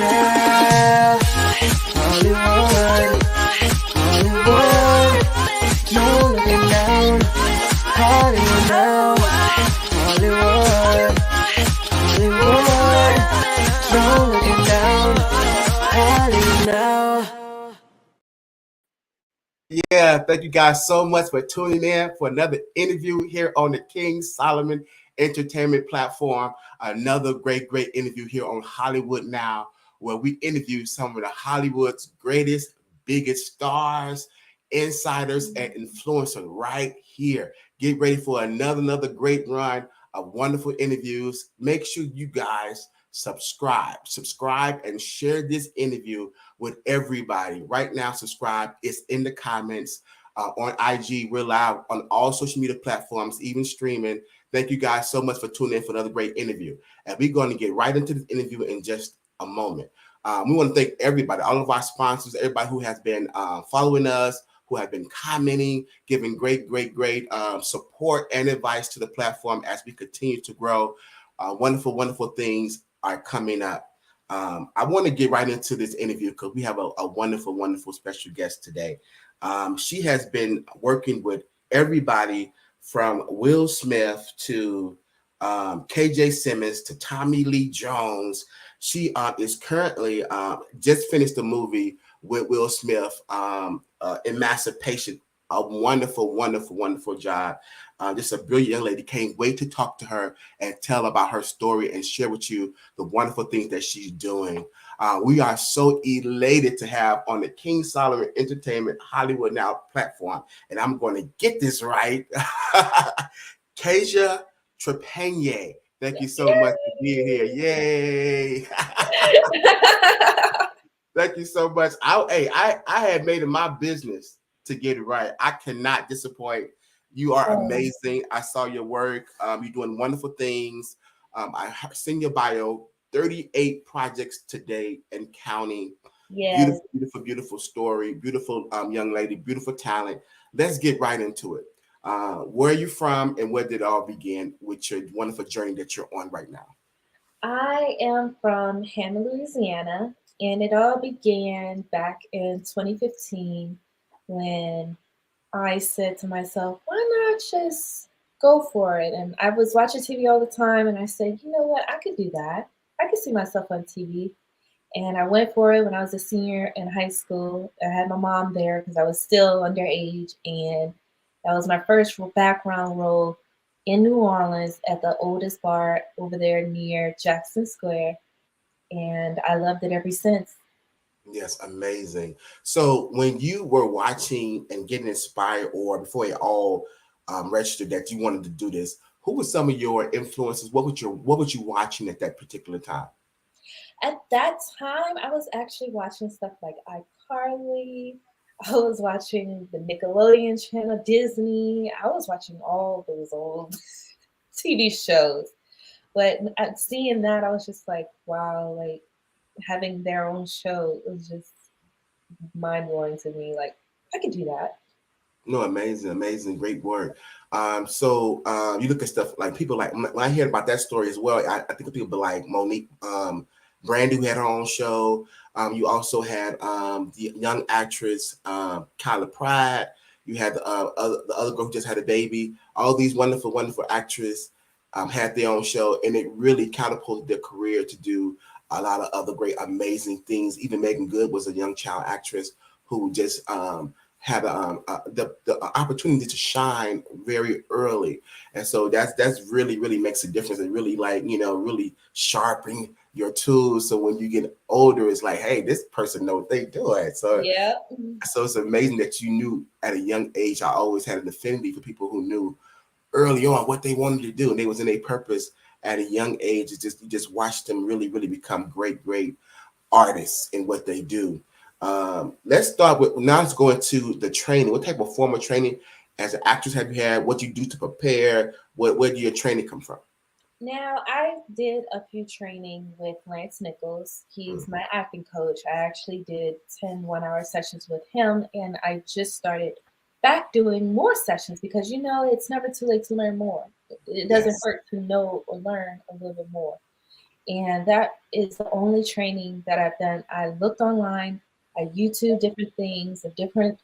now. Hollywood, Hollywood, no looking down. Hollywood now. Hollywood, Hollywood, no looking down. Hollywood now. Yeah, thank you guys so much for tuning in for another interview here on the King Solomon Entertainment platform. Another great interview here on Hollywood Now, where we interview some of the Hollywood's greatest, biggest stars, insiders, and influencers right here. Get ready for another great run of wonderful interviews. Make sure you guys subscribe and share this interview with everybody. Right now, subscribe. It's in the comments on IG. We're live on all social media platforms, even streaming. Thank you guys so much for tuning in for another great interview. And we're going to get right into this interview in just a moment. We want to thank everybody, all of our sponsors, everybody who has been following us, who have been commenting, giving great support and advice to the platform as we continue to grow. Wonderful things are coming up. I want to get right into this interview because we have a wonderful special guest today. She has been working with everybody from Will Smith to KJ Simmons to Tommy Lee Jones. She is currently just finished a movie with Will Smith, Emancipation. A wonderful job. Just a brilliant young lady. Can't wait to talk to her and tell about her story and share with you the wonderful things that she's doing. We are so elated to have on the King Solomon Entertainment Hollywood Now platform, and I'm going to get this right. Kasia Trepagnier. Thank you so much for being here. Yay! Thank you so much. I had made it my business to get it right. I cannot disappoint. You are amazing. I saw your work. You're doing wonderful things. I seen your bio, 38 projects today and counting. Yes. Beautiful story. Beautiful young lady, beautiful talent. Let's get right into it. Where are you from and where did it all begin with your wonderful journey that you're on right now? I am from Hammond, Louisiana, and it all began back in 2015 when I said to myself, why not just go for it? And I was watching TV all the time, and I said, you know what? I could do that. I could see myself on TV. And I went for it when I was a senior in high school. I had my mom there because I was still underage, and that was my first background role in New Orleans at the oldest bar over there near Jackson Square. And I loved it ever since. Yes, amazing. So when you were watching and getting inspired, or before it all registered that you wanted to do this, who were some of your influences? What was you watching at that particular time? At that time, I was actually watching stuff like iCarly. I was watching the Nickelodeon channel, Disney. I was watching all those old TV shows. But seeing that, I was just like, wow, like having their own show was just mind blowing to me. Like, I could do that. No, amazing, great work. So you look at stuff like people like when I hear about that story as well. I think of people like Monique Brandy, who had her own show. You also had the young actress Kyla Pratt. You had the other girl who just had a baby. All these wonderful actresses had their own show, and it really catapulted their career to do a lot of other great, amazing things. Even Megan Good was a young child actress who just had the opportunity to shine very early, and so that's really makes a difference, and really really sharpen your tools. So when you get older, it's like, hey, this person knows what they doing. So yeah, so it's amazing that you knew at a young age. I always had an affinity for people who knew early on what they wanted to do, and they was in a purpose at a young age. It's just you just watch them really become great artists in what they do. Let's start with now. Let's go into the training. What type of formal training as an actress have you had? What do you do to prepare? Where do your training come from? now I did a few training with Lance Nichols. He's my acting coach. I actually did 10 1-hour sessions with him, and I just started back doing more sessions because it's never too late to learn more. It doesn't hurt to know or learn a little bit more. And that is the only training that I've done. I looked online, I YouTube different things of different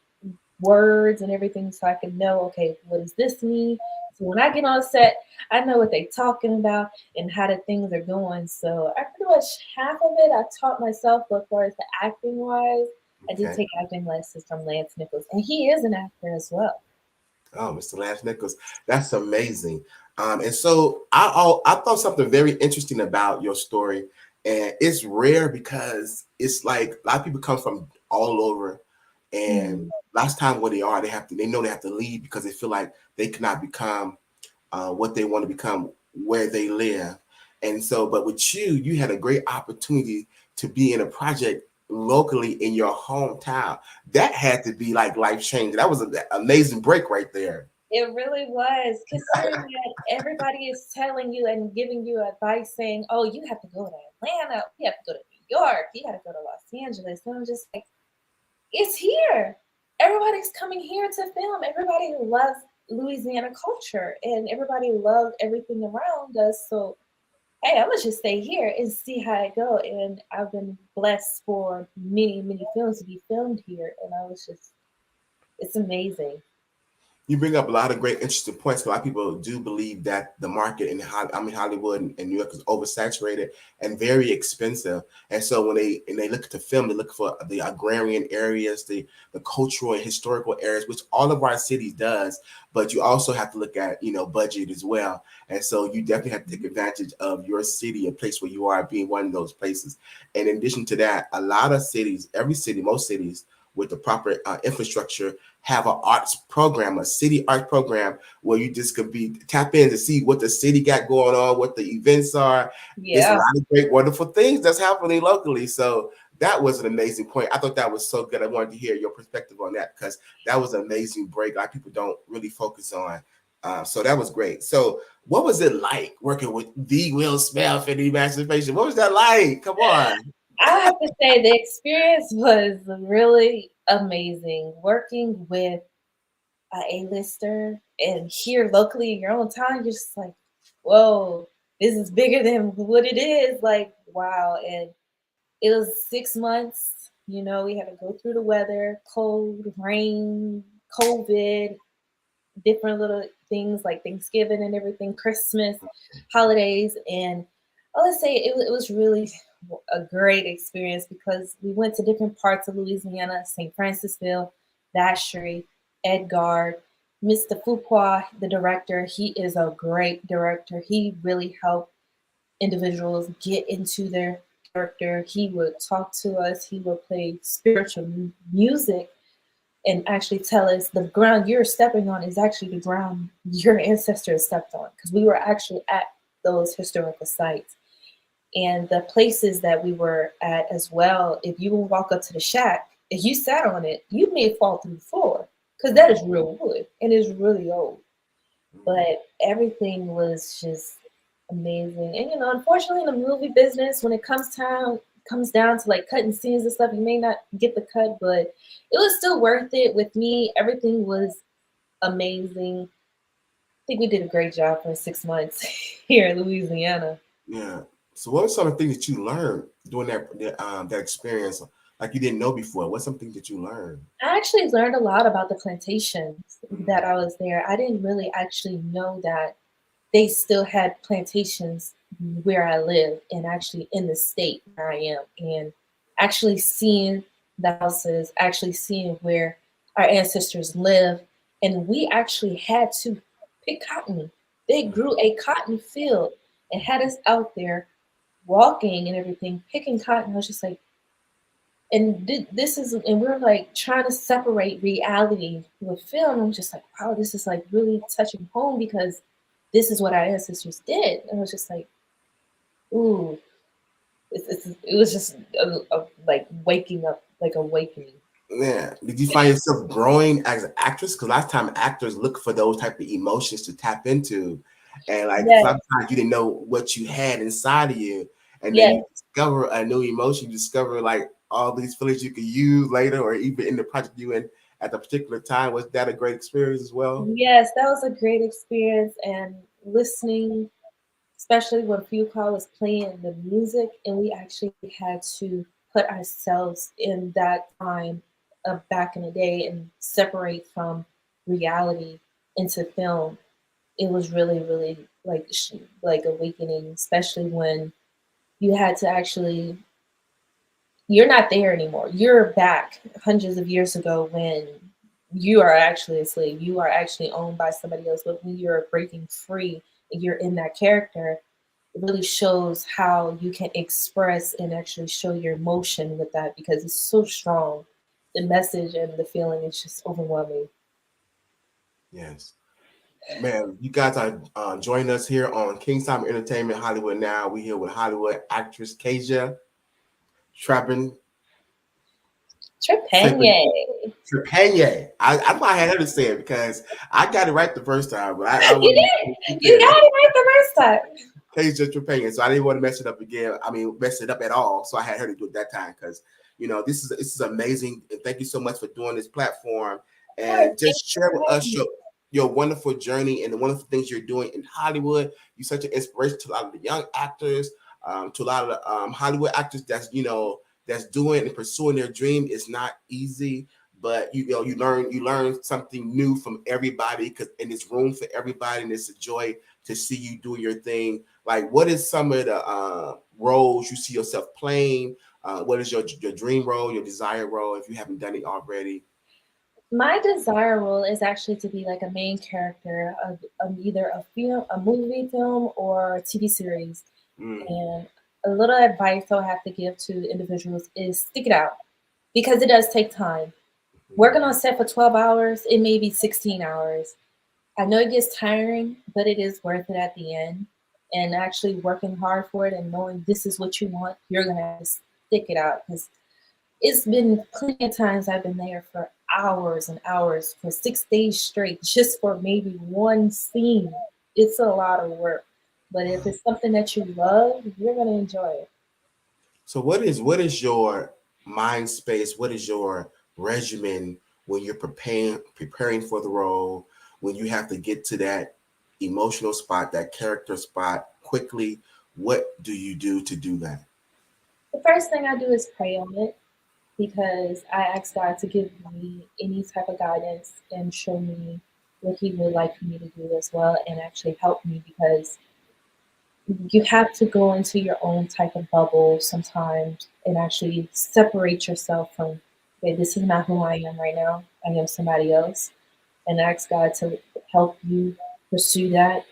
words and everything so I can know, okay, what does this mean? So when I get on set, I know what they're talking about and how the things are going. So I pretty much half of it I taught myself, but as far as the acting wise, I did Okay. take acting lessons from Lance Nichols, and he is an actor as well. Oh, Mr. Lance Nichols, that's amazing. And so I thought something very interesting about your story, and it's rare because it's like a lot of people come from all over, and Mm. last time where they know they have to leave because they feel like they cannot become what they want to become where they live. And so, but with you, you had a great opportunity to be in a project locally in your hometown. That had to be like life changing. That was an amazing break right there. It really was, considering that everybody is telling you and giving you advice saying, oh, you have to go to Atlanta, you have to go to New York, you got to go to Los Angeles. And I'm just like, it's here. Everybody's coming here to film. Everybody loves Louisiana culture and everybody loved everything around us. So, hey, I'm going to just stay here and see how it go. And I've been blessed for many, many films to be filmed here. And I was just, it's amazing. You bring up a lot of great, interesting points. A lot of people do believe that the market in Hollywood and New York is oversaturated and very expensive. And so when they look at the film, they look for the agrarian areas, the cultural and historical areas, which all of our cities does. But you also have to look at budget as well. And so you definitely have to take advantage of your city, a place where you are, being one of those places. And in addition to that, a lot of cities, every city, most cities, with the proper infrastructure, have an arts program, a city arts program, where you just could be tap in to see what the city got going on, what the events are. It's a Yeah. lot of great, wonderful things that's happening locally. So that was an amazing point. I thought that was so good. I wanted to hear your perspective on that because that was an amazing break. A lot of people don't really focus on. So that was great. So what was it like working with the Will Smith and the Emancipation? What was that like? Come on. I have to say the experience was really amazing working with a A-lister and here locally in your own town. You're just like, whoa, this is bigger than what it is. Like, wow. And it was 6 months. We had to go through the weather, cold, rain, COVID, different little things like Thanksgiving and everything, Christmas, holidays, and I would say it was really a great experience because we went to different parts of Louisiana, St. Francisville, Vacherie, Edgard, Mr. Fuqua, the director. He is a great director. He really helped individuals get into their character. He would talk to us. He would play spiritual music and actually tell us the ground you're stepping on is actually the ground your ancestors stepped on because we were actually at those historical sites and the places that we were at as well. If you would walk up to the shack, if you sat on it, you may fall through the floor because that is real wood and it's really old. But everything was just amazing. And unfortunately, in the movie business, when it comes down to like cutting scenes and stuff, you may not get the cut, but it was still worth it. With me, everything was amazing. I think we did a great job for 6 months here in Louisiana. Yeah. So what were some of the things that you learned during that experience, like you didn't know before? What's something that you learned? I actually learned a lot about the plantations that Mm, I was there. I didn't really actually know that they still had plantations where I live and actually in the state where I am, and actually seeing the houses, actually seeing where our ancestors live. And we actually had to pick cotton. They grew a cotton field and had us out there walking and everything, picking cotton. I was just like, and this is, and we're like trying to separate reality with film. I'm just like, wow, this is like really touching home because this is what our ancestors did. And I was just like, ooh, it was just like waking up, like awakening. yeah. Did you find yourself growing as an actress? Because last time actors look for those type of emotions to tap into, and like Yes, sometimes you didn't know what you had inside of you, and then yes, you discover a new emotion. You discover like all these feelings you could use later, or even in the project you in at the particular time. Was that a great experience as well? yes. That was a great experience, and listening especially when Fuqua was playing the music, and we actually had to put ourselves in that time of back in the day and separate from reality into film. It was really, really like awakening, especially when you had to actually you're not there anymore. You're back hundreds of years ago when you are actually a slave. You are actually owned by somebody else. But when you're breaking free and you're in that character, it really shows how you can express and actually show your emotion with that because it's so strong. The message and the feeling is just overwhelming. Yes. Man, you guys are joining us here on King Simon Entertainment Hollywood Now. We're here with Hollywood actress Kasia Trepagnier. Trepagnier. Trepagnier. I thought I had her to say it because I got it right the first time, but I You want did. to You got it right the first time. Kasia Trepagnier. So I didn't want to mess it up again. I mean, mess it up at all. So I had her to do it that time because this is amazing. And thank you so much for doing this platform Of course. and Thank just you share for with us having me. your wonderful journey and the wonderful things you're doing in Hollywood. You're such an inspiration to a lot of the young actors, to a lot of the Hollywood actors that's doing and pursuing their dream. Is not easy, but you learn something new from everybody because and it's room for everybody, and it's a joy to see you do your thing. Like, what is some of the roles you see yourself playing? What is your dream role, your desired role, if you haven't done it already? My desire role is actually to be like a main character of either a film, a movie, film, or a TV series. Mm. And a little advice I'll have to give to individuals is stick it out because it does take time. Working on set for 12 hours, it may be 16 hours. I know it gets tiring, but it is worth it at the end. And actually working hard for it and knowing this is what you want, you're going to have to stick it out because it's been plenty of times I've been there for hours and hours for 6 days straight just for maybe one scene. It's a lot of work. But if it's something that you love, you're gonna enjoy it. So what is your mind space? What is your regimen when you're preparing for the role? When you have to get to that emotional spot, that character spot quickly, what do you do to do that? The first thing I do is pray on it because I ask God to give me any type of guidance and show me what He would like for me to do as well and actually help me because you have to go into your own type of bubble sometimes and actually separate yourself from, okay, this is not who I am right now. I am somebody else. And ask God to help you pursue that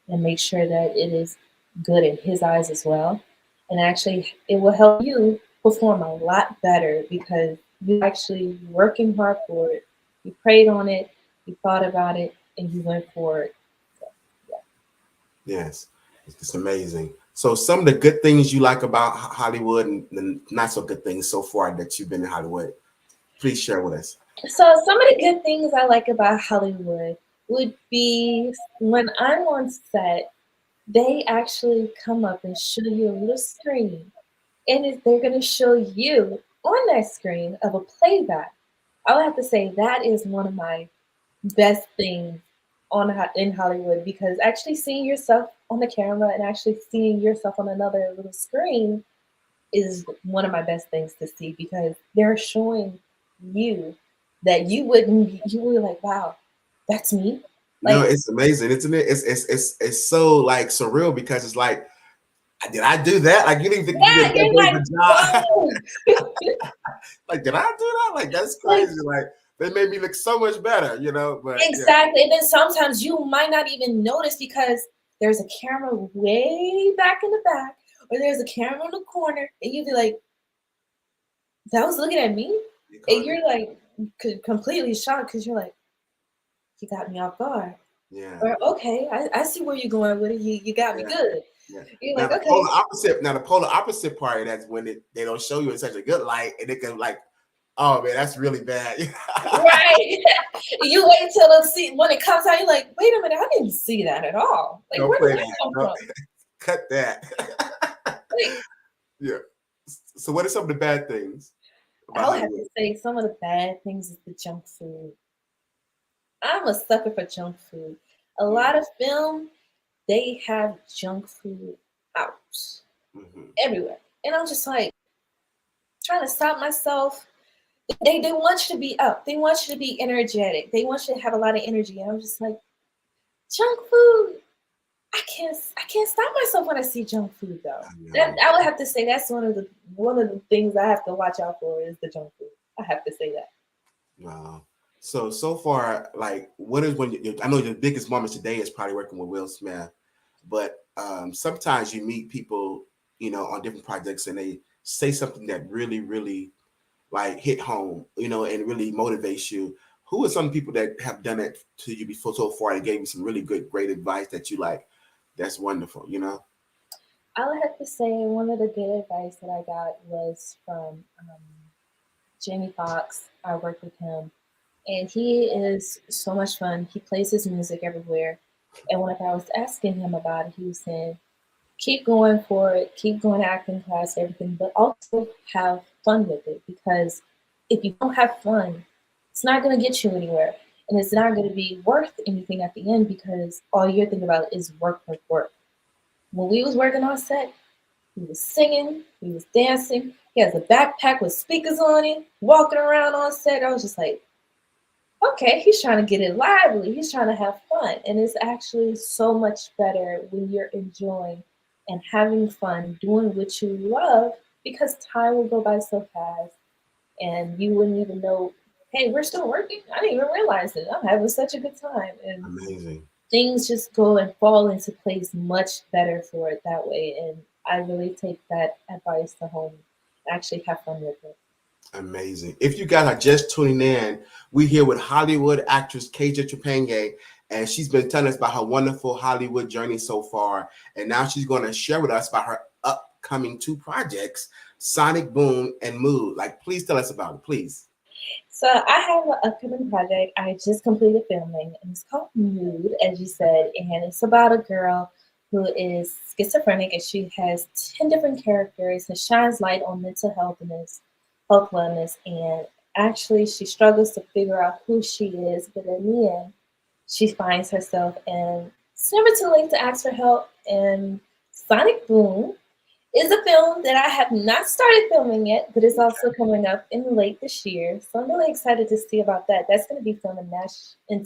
and make sure that it is good in His eyes as well. And actually, it will help you perform a lot better because you're actually working hard for it. You prayed on it, you thought about it, and you went for it. So, yeah. Yes, it's amazing. So some of the good things you like about Hollywood and the not so good things so far that you've been in Hollywood, please share with us. So some of the good things I like about Hollywood would be when I'm on set, they actually come up and show you a little screen, and they're going to show you on that screen of a playback. I would have to say that is one of my best things in Hollywood because actually seeing yourself on the camera and actually seeing yourself on another little screen is one of my best things to see because they're showing you that you were like, wow, that's me. No, Like, it's amazing, isn't it? It's so like surreal because it's like, did I do that? Like you didn't think you did yeah, that you're great like, of a job. whoa. Like, did I do that? Like that's Like, crazy. Like they made me look so much better, But yeah, exactly. And then sometimes you might not even notice because there's a camera way back in the back, or there's a camera in the corner, and you'd be like, that was looking at me. you And caught it. you're like completely shocked because you're like, you got me off guard. Yeah, Or okay, I see where you're going with it. You got me yeah, good. yeah. You're Now like, the okay, polar opposite. Now the polar opposite part. That's when they don't show you in such a good light, and it can like, oh man, that's really bad. right. You wait till when it comes out, you're like, wait a minute, I didn't see that at all. Like, Don't where did play that that. come Don't from? cut that. Like, Yeah. So what are some of the bad things I about would have to Hollywood? say some of the bad things is the junk food. I'm a sucker for junk food. A Mm, lot of film. they have junk food out Mhm. everywhere. And I'm just like trying to stop myself. They want you to be up. They want you to be energetic. They want you to have a lot of energy. And I'm just like, junk food. I can't stop myself when I see junk food though. I That know. I would have to say that's one of the things I have to watch out for is the junk food. I have to say that. Wow. So far, like, what is when I know your biggest moments today is probably working with Will Smith, but sometimes you meet people, on different projects, and they say something that really, really like hit home, and really motivates you. Who are some people that have done it to you before so far and gave you some really good, great advice that you like? That's wonderful. I would have to say one of the good advice that I got was from Jamie Foxx. I worked with him, and he is so much fun. He plays his music everywhere. And whenever I was asking him about it, he was saying, keep going for it, keep going to acting class, everything, but also have fun with it because if you don't have fun, it's not going to get you anywhere. And it's not going to be worth anything at the end because all you're thinking about is work, work, work. When we was working on set, he was singing, he was dancing, he has a backpack with speakers on it, walking around on set. I was just like, okay, he's trying to get it lively. He's trying to have fun. And it's actually so much better when you're enjoying and having fun doing what you love because time will go by so fast and you wouldn't even know, hey, we're still working. I didn't even realize it. I'm having such a good time. And Amazing. things just go and fall into place much better for it that way. And I really take that advice to home. Actually have fun with it. Amazing. If you guys are just tuning in, we're here with Hollywood actress Kasia Trepagnier, and she's been telling us about her wonderful Hollywood journey so far. And now she's going to share with us about her upcoming two projects, Sonic Boom and Mood. Like, please tell us about it, please. So I have an upcoming project. I just completed filming, and it's called Mood, as you said, and it's about a girl who is schizophrenic, and she has 10 different characters and shines light on mental health and health wellness. And actually, she struggles to figure out who she is, but in the end, she finds herself, and it's never too late to ask for help. And Sonic Boom is a film that I have not started filming yet, but it's also coming up in late this year. So I'm really excited to see about that. That's going to be filmed in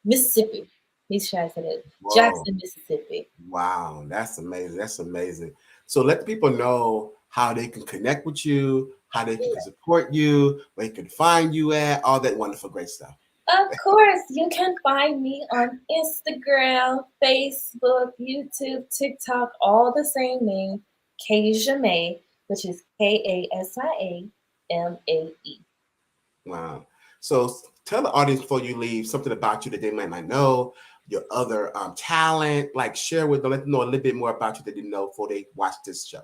Mississippi. These shots in it, Whoa. Jackson, Mississippi. Wow. That's amazing. That's amazing. So let the people know how they can connect with you, how they can support you, where they can find you at, all that wonderful, great stuff. Of course, you can find me on Instagram, Facebook, YouTube, TikTok, all the same name, Kasia May, which is KASIAMAE. Wow. So tell the audience before you leave something about you that they might not know, your other talent, like share with them, let them know a little bit more about you that they didn't know before they watch this show.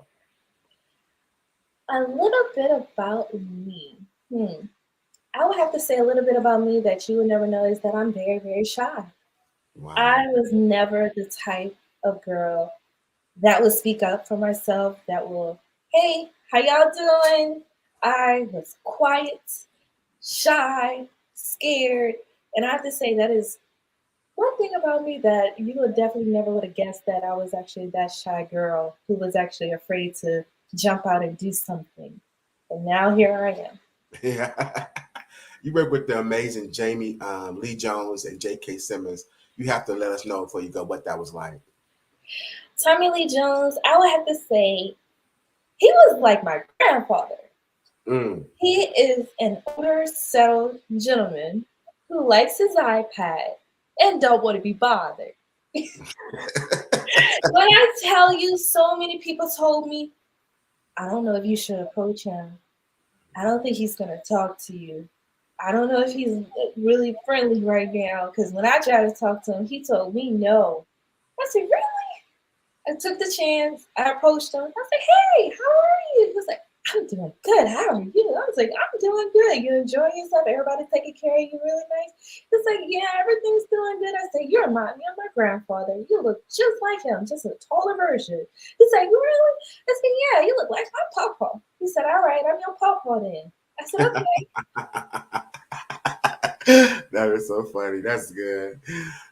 A little bit about me. I would have to say a little bit about me that you would never know is that I'm very, very shy. Wow. I was never the type of girl that will speak up for myself, that will, hey, how y'all doing? I was quiet, shy, scared. And I have to say that is one thing about me that you would definitely never would have guessed that I was actually that shy girl who was actually afraid to jump out and do something. And now here I am. Yeah. You work with the amazing Jamie Lee Jones and J.K. Simmons. You have to let us know before you go what that was like. Tommy Lee Jones, I would have to say he was like my grandfather. Mm. He is an older, settled gentleman who likes his iPad and don't want to be bothered. When I tell you, so many people told me, I don't know if you should approach him. I don't think he's going to talk to you. I don't know if he's really friendly right now. Because when I tried to talk to him, he told me no. I said, really? I took the chance. I approached him. I was like, hey, how are you? He was like, I'm doing good. How are you? I was like, I'm doing good. You enjoying yourself? Everybody's taking care of you really nice? He's like, yeah, everything's doing good. I said, you remind me of my grandfather. You look just like him, just a taller version. He's like, really? I said, yeah, you look like my papa. He said, all right, I'm your papa then. I said, okay. That is so funny. That's good.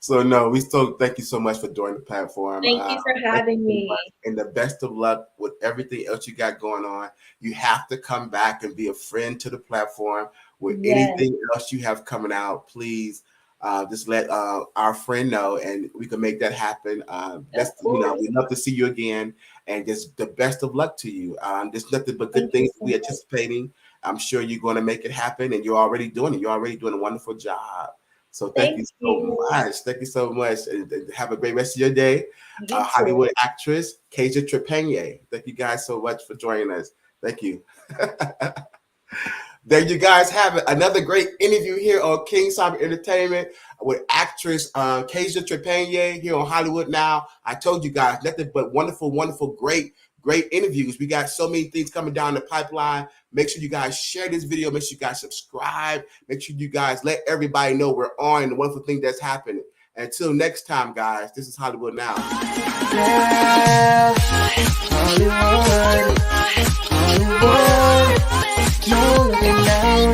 So no, we still thank you so much for joining the platform. Thank you for Thank you having so much, me. and the best of luck with everything else you got going on. You have to come back and be a friend to the platform with Yes, anything else you have coming out. Please, just let our friend know, and we can make that happen. of We'd course. love to see you again, and just the best of luck to you. There's nothing but good Thank you things so we much. anticipating. I'm sure you're going to make it happen, and you're already doing it. You're already doing a wonderful job. So thank you Thank so you. much. Thank you so much. And have a great rest of your day. You too. Hollywood actress Kasia Trepagnier. Thank you guys so much for joining us. Thank you. There you guys have it. Another great interview here on King Cyber Entertainment with actress Kasia Trepagnier here on Hollywood Now. I told you guys, nothing but wonderful, wonderful, great interviews. We got so many things coming down the pipeline. Make sure you guys share this video. Make sure you guys subscribe. Make sure you guys let everybody know we're on the wonderful thing that's happening. Until next time, guys, this is Hollywood Now. Yeah, Hollywood, Hollywood.